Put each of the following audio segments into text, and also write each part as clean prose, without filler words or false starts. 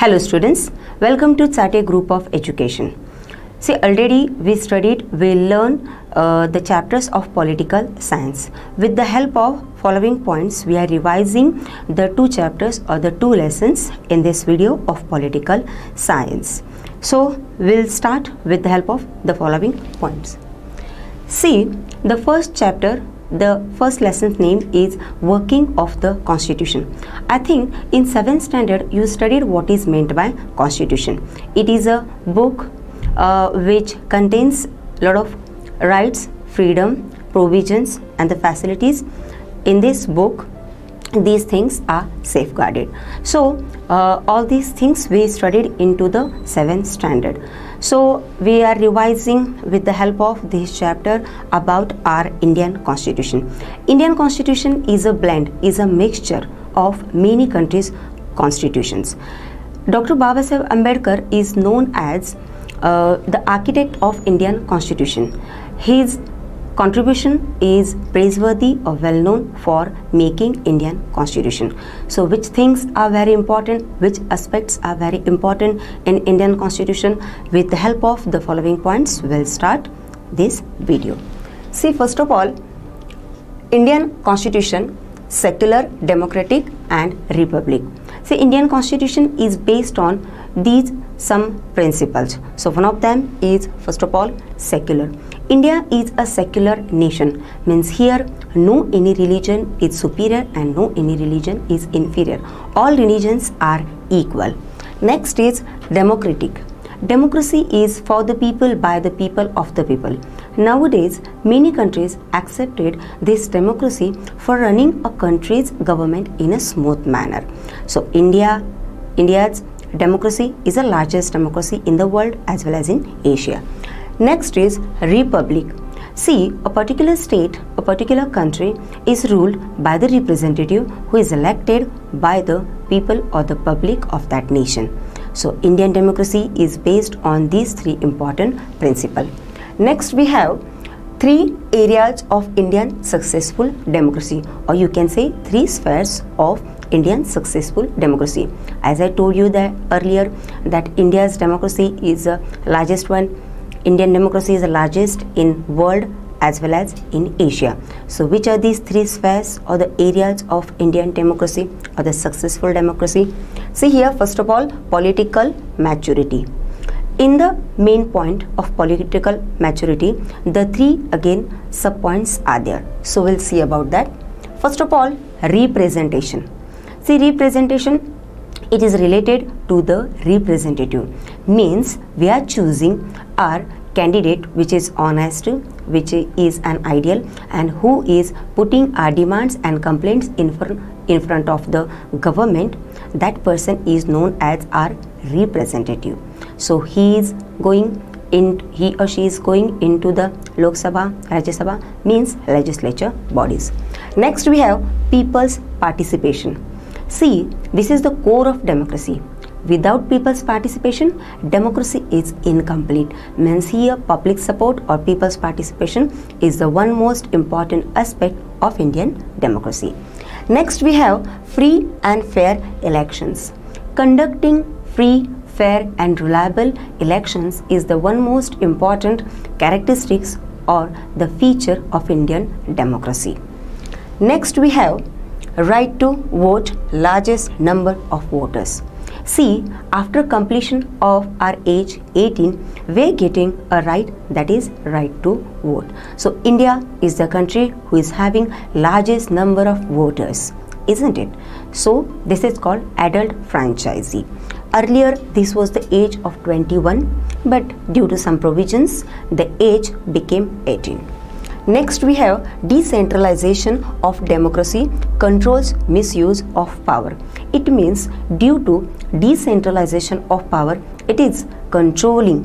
Hello students, welcome to Tsate Group of Education. See, already we learned the chapters of political science. With the help of following points, we are revising the two chapters or the two lessons in this video of political science. So, we'll start with the help of the following points. See, the first chapter, the first lesson's name is Working of the Constitution. I think in 7th standard you studied what is meant by Constitution. It is a book which contains a lot of rights, freedom, provisions and the facilities. In this book, these things are safeguarded. So all these things we studied into the 7th standard. So we are revising with the help of this chapter about our Indian Constitution. Indian Constitution is a blend, is a mixture of many countries' constitutions. Dr. Babasaheb Ambedkar is known as the architect of Indian Constitution. His contribution is praiseworthy or well known for making Indian Constitution. So which things are very important, which aspects are very important in Indian Constitution? With the help of the following points, we'll start this video. See, first of all, Indian Constitution, secular, democratic and republic. See, Indian Constitution is based on these some principles. So one of them is, first of all, secular. India is a secular nation, means here no any religion is superior and no any religion is inferior. All religions are equal. Next is democratic. Democracy is for the people, by the people, of the people. Nowadays, many countries accepted this democracy for running a country's government in a smooth manner. So India's democracy is the largest democracy in the world as well as in Asia. Next is republic. See, a particular state, a particular country is ruled by the representative who is elected by the people or the public of that nation. So Indian democracy is based on these three important principles. Next we have three areas of Indian successful democracy, or you can say three spheres of Indian successful democracy. As I told you that earlier, that India's democracy is the largest one. Indian democracy is the largest in world as well as in Asia. So which are these three spheres or the areas of Indian democracy or the successful democracy? See here, first of all, political maturity. In the main point of political maturity, the three again sub points are there. So we'll see about that. First of all, representation. See, representation, it is related to the representative, means we are choosing our candidate which is honest, which is an ideal, and who is putting our demands and complaints in front of the government. That person is known as our representative. So he or she is going into the Lok Sabha, Rajya Sabha, means legislature bodies. Next we have people's participation. See, this is the core of democracy. Without people's participation, democracy is incomplete. Means here public support or people's participation is the one most important aspect of Indian democracy. Next we have free and fair elections. Conducting free, fair and reliable elections is the one most important characteristics or the feature of Indian democracy. Next we have right to vote, largest number of voters. See, after completion of our age 18, we are getting a right, that is right to vote. So India is the country who is having largest number of voters, isn't it? So this is called adult franchisee. Earlier this was the age of 21, but due to some provisions the age became 18. Next we have decentralization of democracy controls misuse of power. It means due to decentralization of power, it is controlling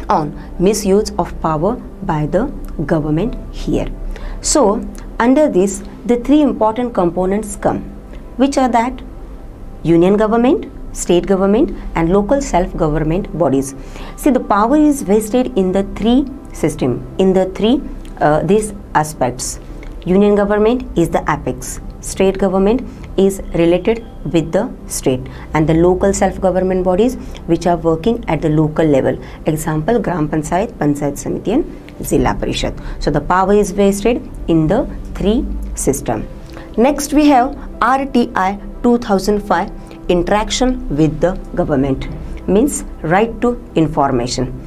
on misuse of power by the government here. So under this, the three important components come, which are that union government, state government and local self-government bodies. See, the power is vested in the three system, in the three these aspects. Union government is the apex, state government is related with the state and the local self-government bodies which are working at the local level. Example, Gram Panchayat, Panchayat Samiti and Zilla Parishad. So the power is vested in the three system. Next we have RTI 2005, interaction with the government, means right to information.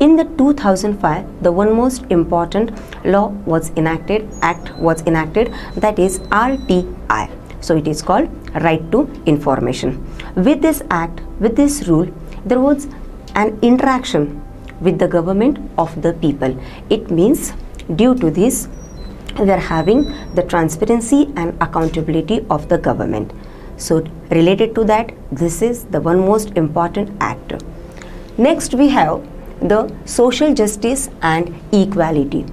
In the 2005, the one most important law was enacted, act was enacted, that is RTI. So it is called right to information. With this act, with this rule, there was an interaction with the government of the people. It means due to this, we are having the transparency and accountability of the government. So related to that, this is the one most important act. Next we have the social justice and equality.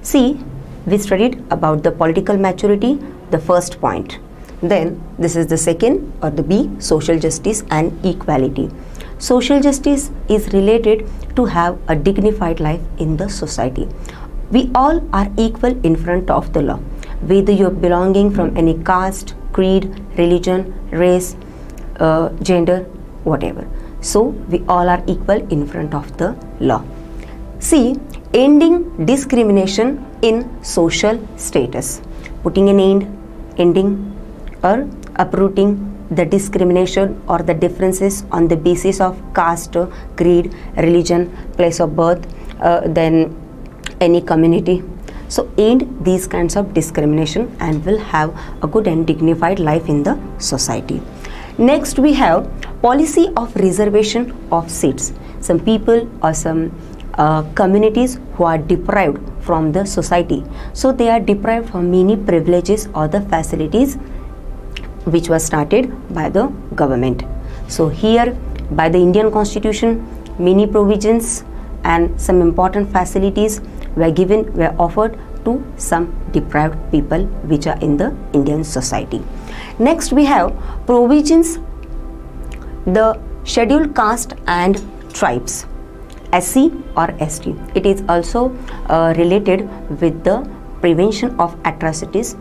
See, we studied about the political maturity, the first point. Then this is the second, or the B, social justice and equality. Social justice is related to have a dignified life in the society. We all are equal in front of the law, whether you're belonging from any caste, creed, religion, race, gender, whatever. So we all are equal in front of the law. See, ending discrimination in social status, putting an end, ending or uprooting the discrimination or the differences on the basis of caste, creed, religion, place of birth, then any community. So end these kinds of discrimination and will have a good and dignified life in the society. Next we have policy of reservation of seats. Some people or some communities who are deprived from the society. So they are deprived from many privileges or the facilities which was started by the government. So here by the Indian Constitution, many provisions and some important facilities were offered to some deprived people which are in the Indian society. Next we have provisions, the scheduled caste and tribes, SC or ST. It is also related with the Prevention of Atrocities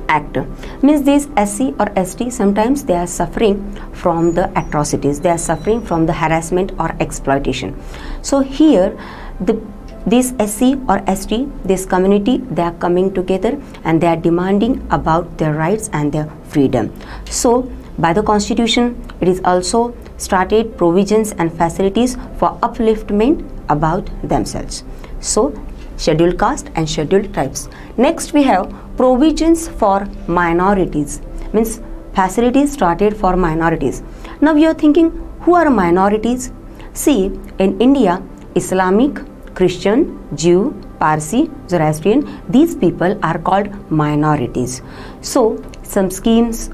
Act. Means this SC or ST, sometimes they are suffering from the atrocities, they are suffering from the harassment or exploitation. So here this SC or ST, this community, they are coming together and they are demanding about their rights and their freedom. So by the Constitution, it is also started provisions and facilities for upliftment about themselves. So scheduled caste and scheduled tribes. Next we have provisions for minorities, means facilities started for minorities. Now you are thinking, who are minorities? See, in India, Islamic, Christian, Jew, Parsi, Zoroastrian, these people are called minorities. So some schemes,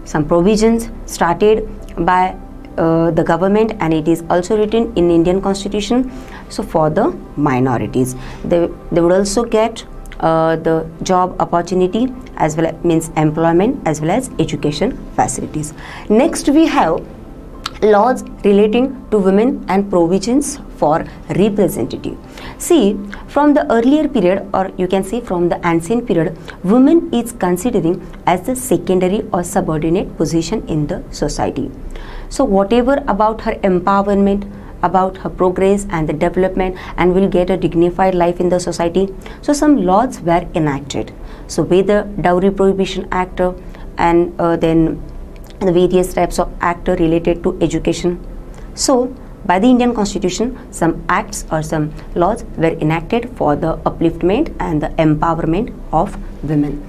some provisions started by the government, and it is also written in Indian Constitution. So for the minorities, they would also get the job opportunity as well as means employment as well as education facilities. Next we have laws relating to women and provisions for representative. See, from the earlier period, or you can say from the ancient period, women is considering as the secondary or subordinate position in the society. So whatever about her empowerment, about her progress and the development, and will get a dignified life in the society. So some laws were enacted. So with the Dowry Prohibition Act and then the various types of act related to education. So by the Indian Constitution, some acts or some laws were enacted for the upliftment and the empowerment of women.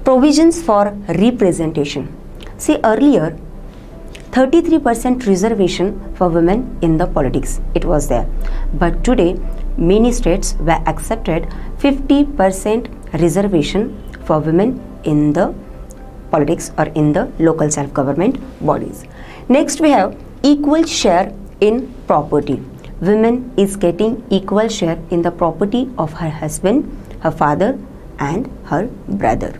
Provisions for representation. See, earlier 33% reservation for women in the politics, it was there, but today many states were accepted 50% reservation for women in the politics or in the local self-government bodies. Next we have equal share in property. Women is getting equal share in the property of her husband, her father and her brother.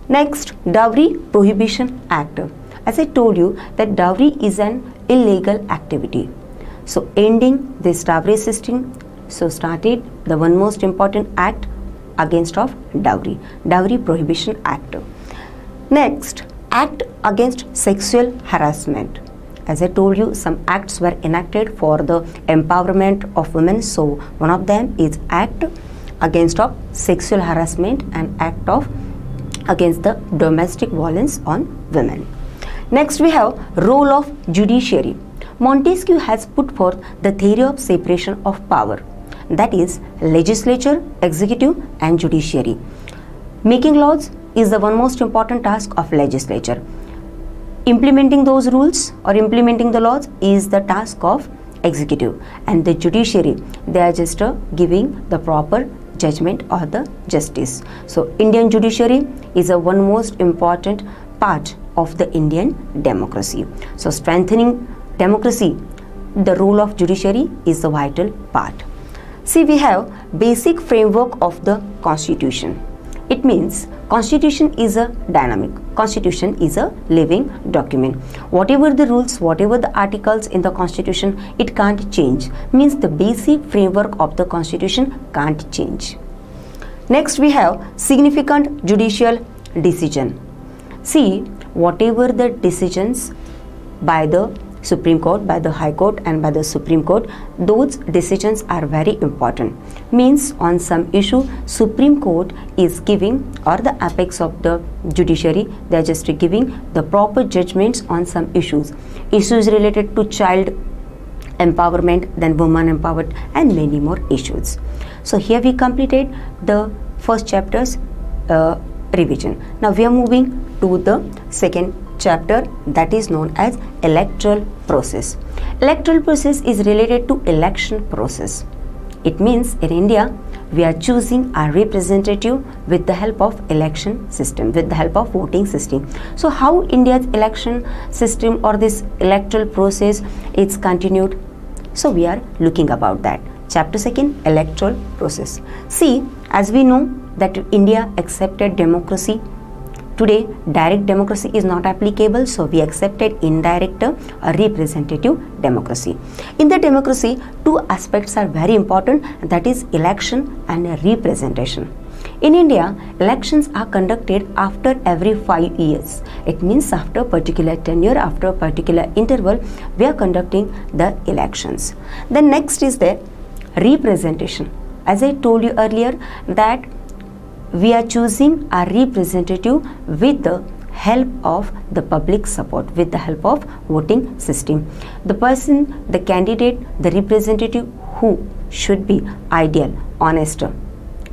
Next, Dowry Prohibition Act. As I told you that dowry is an illegal activity. So ending this dowry system, so started the one most important act against of dowry, Dowry Prohibition Act. Next, Act Against Sexual Harassment. As I told you, some acts were enacted for the empowerment of women. So one of them is Act Against of Sexual Harassment and Act of Against the Domestic Violence on Women. Next we have role of judiciary. Montesquieu has put forth the theory of separation of power, that is legislature, executive and judiciary. Making laws is the one most important task of legislature. Implementing those rules or implementing the laws is the task of executive, and the judiciary, they are just giving the proper judgment or the justice. So Indian judiciary is a one most important part of the Indian democracy. So strengthening democracy, the role of judiciary is the vital part. See, we have basic framework of the constitution. It means constitution is a dynamic, constitution is a living document. Whatever the rules, whatever the articles in the constitution, it can't change. Means the basic framework of the constitution can't change. Next we have significant judicial decision. See, whatever the decisions by the Supreme Court, by the High Court and by the Supreme Court, those decisions are very important. Means on some issue, Supreme Court is giving, or the apex of the judiciary, they are just giving the proper judgments on some issues. Issues related to child empowerment, then women empowered and many more issues. So here we completed the first chapter's revision. Now we are moving to the second chapter, that is known as electoral process. Electoral process is related to election process. It means in India we are choosing our representative with the help of election system, with the help of voting system. So how India's election system or this electoral process is continued? So we are looking about that. Chapter 2, electoral process. See, as we know that India accepted democracy. Today, direct democracy is not applicable, so we accepted indirect representative democracy. In the democracy, two aspects are very important, that is election and representation. In India, elections are conducted after every 5 years. It means after a particular tenure, after a particular interval, we are conducting the elections. The next is the representation. As I told you earlier that we are choosing a representative with the help of the public support, with the help of voting system. The person, the candidate, the representative who should be ideal, honest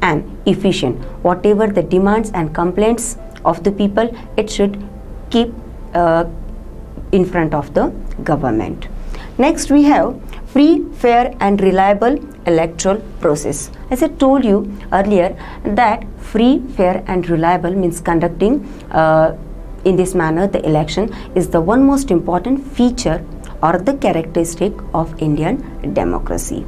and efficient. Whatever the demands and complaints of the people, it should keep in front of the government. Next we have free, fair and reliable electoral process. As I told you earlier that free, fair and reliable means conducting in this manner the election is the one most important feature or the characteristic of Indian democracy.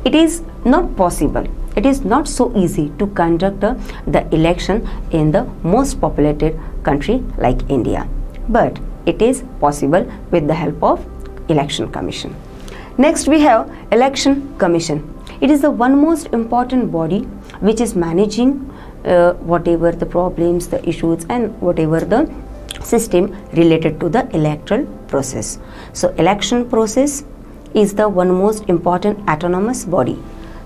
It is not possible, it is not so easy to conduct the election in the most populated country like India, but it is possible with the help of Election Commission. Next we have Election Commission. It is the one most important body which is managing whatever the problems, the issues and whatever the system related to the electoral process. So election process is the one most important autonomous body.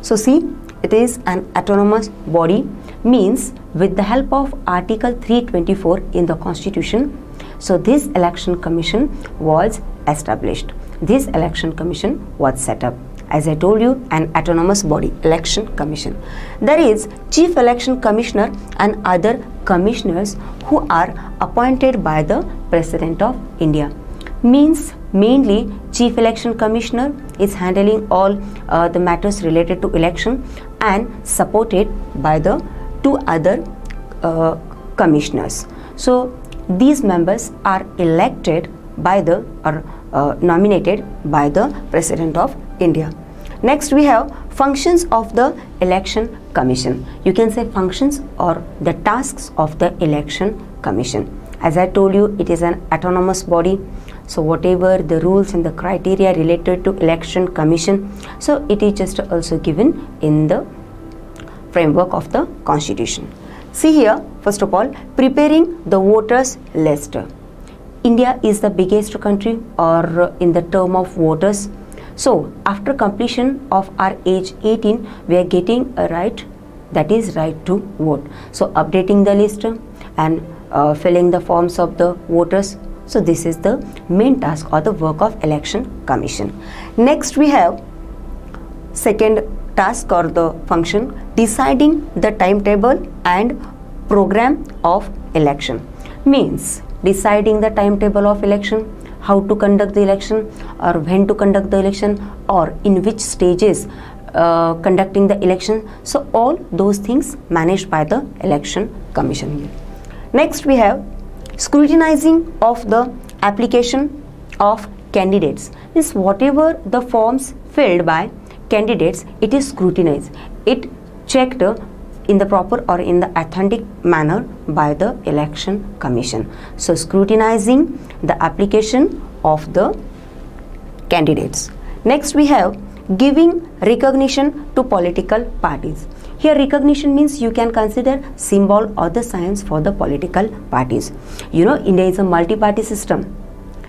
So see, it is an autonomous body, means with the help of Article 324 in the Constitution. So this Election Commission was established. This Election Commission was set up. As I told you, an autonomous body, Election Commission. There is Chief Election Commissioner and other commissioners who are appointed by the President of India. Means mainly Chief Election Commissioner is handling all the matters related to election and supported by the two other commissioners. So these members are elected by the or nominated by the President of India. Next we have functions of the Election Commission. You can say functions or the tasks of the Election Commission. As I told you, it is an autonomous body. So whatever the rules and the criteria related to Election Commission, so it is just also given in the framework of the Constitution. See here, first of all, preparing the voters list. India is the biggest country or in the term of voters. So after completion of our age 18, we are getting a right, that is right to vote. So updating the list and filling the forms of the voters. So this is the main task or the work of Election Commission. Next we have second task or the function, deciding the timetable and program of election. Means deciding the timetable of election, how to conduct the election or when to conduct the election or in which stages conducting the election. So all those things managed by the Election Commission. Next we have scrutinizing of the application of candidates. Means whatever the forms filled by candidates, it is scrutinized, it checked in the proper or in the authentic manner by the Election Commission. So scrutinizing the application of the candidates. Next we have giving recognition to political parties. Here recognition means you can consider symbol or the signs for the political parties. You know, India is a multi-party system.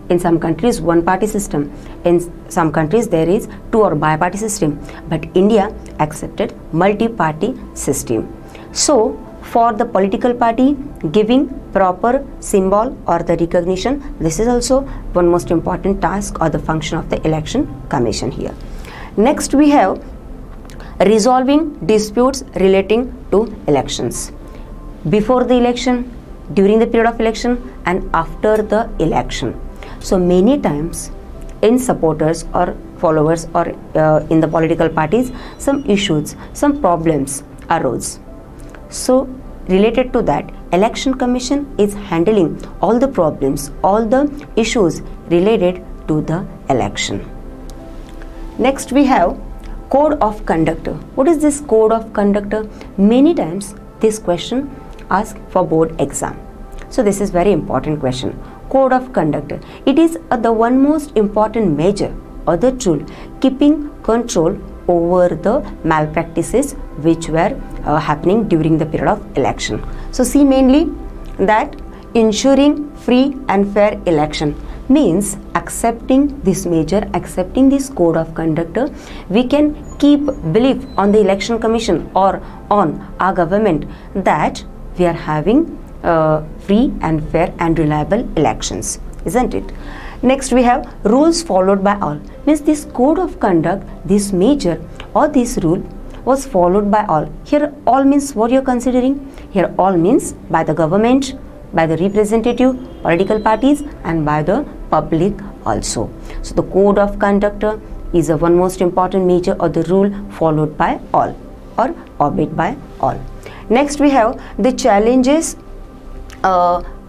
In some countries one party system, in some countries there is two or bi-party system, but India accepted multi-party system. So for the political party, giving proper symbol or the recognition, this is also one most important task or the function of the Election Commission here. Next we have resolving disputes relating to elections. Before the election, during the period of election and after the election. So many times in supporters or followers or in the political parties, some issues, some problems arose. So related to that, Election Commission is handling all the problems, all the issues related to the election. Next we have Code of Conduct. What is this Code of Conduct? Many times this question asked for board exam. So this is very important question. Code of Conduct. It is the one most important measure or the tool keeping control over the malpractices which were happening during the period of election. So see mainly that ensuring free and fair election means accepting this measure, accepting this Code of Conduct, we can keep belief on the Election Commission or on our government that we are having free and fair and reliable elections, isn't it? Next we have rules followed by all. Means this Code of Conduct, this measure or this rule was followed by all. Here all means what you are considering? Here all means by the government, by the representative political parties and by the public also. So the Code of Conduct is a one most important measure or the rule followed by all or obeyed by all. Next we have the challenges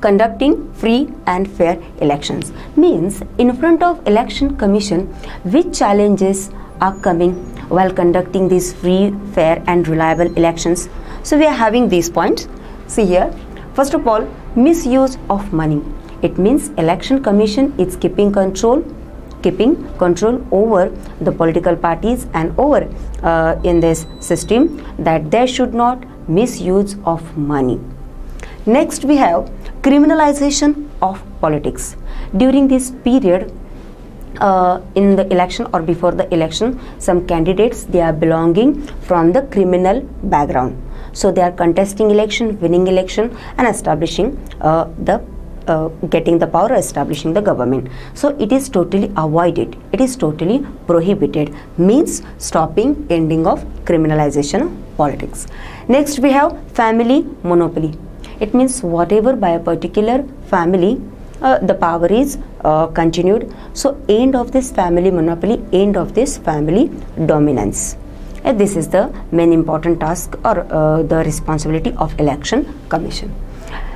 conducting free and fair elections. Means in front of Election Commission, which challenges are coming while conducting these free, fair and reliable elections. So we are having these points. See here, first of all, misuse of money. It means Election Commission is keeping control over the political parties and over in this system that there should not misuse of money. Next we have criminalization of politics. During this period in the election or before the election, some candidates, they are belonging from the criminal background. So they are contesting election, winning election and establishing getting the power, establishing the government. So it is totally avoided, it is totally prohibited, means stopping, ending of criminalization of politics. Next we have family monopoly. It means whatever by a particular family the power is continued. So end of this family monopoly, end of this family dominance. This is the main important task or the responsibility of Election Commission.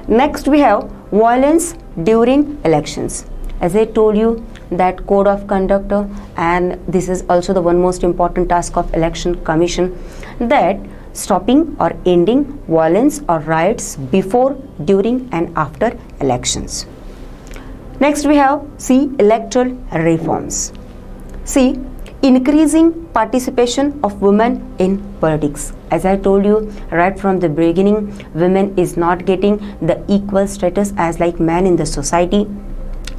Next we have violence during elections. As I told you that Code of Conduct, and this is also the one most important task of Election Commission, that stopping or ending violence or riots before, during and after elections. Next we have electoral reforms. See, increasing participation of women in politics. As I told you right from the beginning, women is not getting the equal status as like men in the society.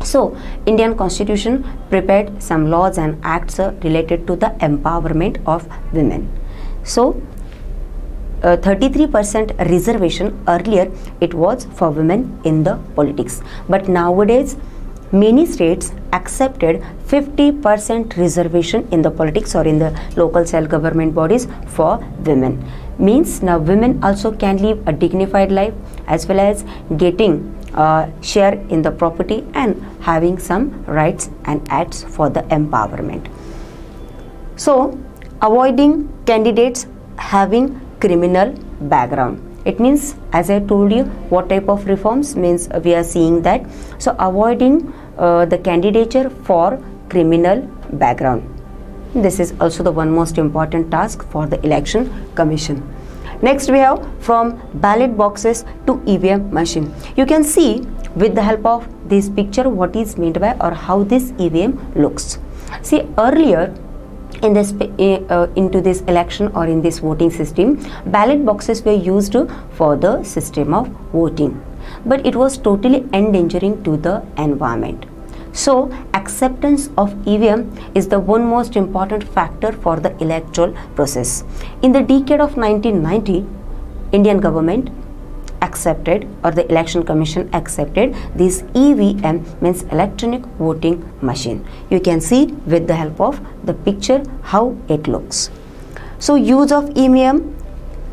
So Indian Constitution prepared some laws and acts related to the empowerment of women. So 33% reservation, earlier it was for women in the politics, but nowadays many states accepted 50% reservation in the politics or in the local self-government bodies for women. Means now women also can live a dignified life as well as getting share in the property and having some rights and acts for the empowerment. So avoiding candidates having criminal background. It means, as I told you, what type of reforms means we are seeing that. So avoiding the candidature for criminal background. This is also the one most important task for the election commission. Next we have from ballot boxes to EVM machine. You can see with the help of this picture what is meant by or how this EVM looks. See, earlier in this into this election or in this voting system, ballot boxes were used for the system of voting, but it was totally endangering to the environment. So acceptance of EVM is the one most important factor for the electoral process. In the decade of 1990, Indian government accepted, or the election commission accepted, this EVM, means electronic voting machine. You can see with the help of the picture how it looks. So use of EVM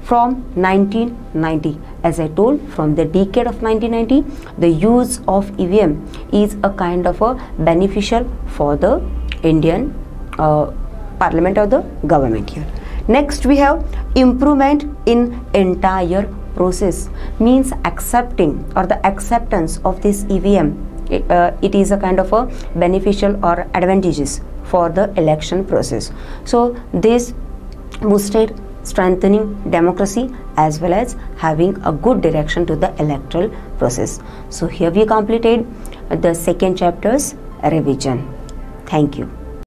from 1990. As I told, from the decade of 1990, the use of EVM is a kind of a beneficial for the Indian parliament or the government here. Next we have improvement in entire process, means accepting or the acceptance of this EVM. It is a kind of a beneficial or advantageous for the election process. So this boosted strengthening democracy as well as having a good direction to the electoral process. So here we completed the second chapter's revision. Thank you.